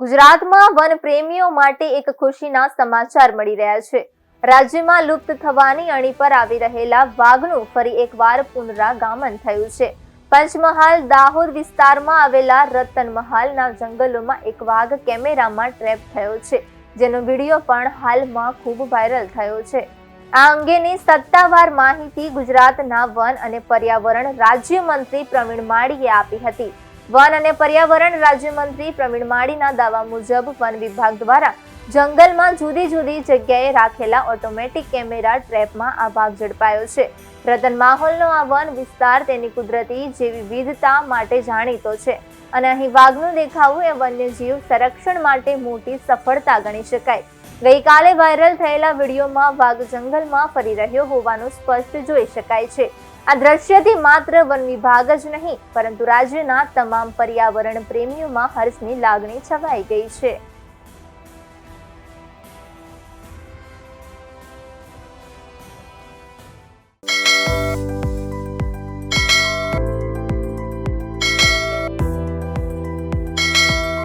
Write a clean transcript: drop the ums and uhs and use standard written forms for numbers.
ગુજરાતમાં વન પ્રેમીઓ માટે એક ખુશીના સમાચાર મળી રહ્યા છે। રાજ્યમાં લુપ્ત થવાની અણી પર આવી રહેલા વાઘનું ફરી એકવાર પુનરાગમન થયું છે। પંચમહાલ દાહોદ વિસ્તારમાં આવેલા રતનમહાલના જંગલોમાં એક વાઘ કેમેરામાં ટ્રેપ થયો છે, જેનો વિડીયો પણ હાલમાં ખૂબ વાયરલ થયો છે। આ અંગેની સત્તાવાર માહિતી ગુજરાતના વન અને પર્યાવરણ રાજ્યમંત્રી પ્રવીણ માળીએ આપી હતી। વન અને પર્યાવરણ રાજ્યમંત્રી પ્રવીણ માળીના દાવા મુજબ વન વિભાગ દ્વારા જંગલમાં જુદી જુદી જગ્યાએ રાખેલા ઓટોમેટિક કેમેરા ટ્રેપમાં આ વાઘ ઝડપાયો છે। રતનમહાલનો આ વન વિસ્તાર તેની કુદરતી જૈવ વિવિધતા માટે જાણીતો છે અને અહીં વાઘનું દેખાવું એ વન્યજીવ સંરક્ષણ માટે મોટી સફળતા ગણી શકાય। ગઈકાલે વાયરલ થયેલા વિડીયોમાં વાઘ જંગલમાં ફરી રહ્યો હોવાનું સ્પષ્ટ જોઈ શકાય છે। આ દ્રશ્યથી માત્ર વન વિભાગ જ નહીં પરંતુ રાજ્યના તમામ પર્યાવરણ પ્રેમીઓમાં હર્ષની લાગણી છવાઈ ગઈ છે।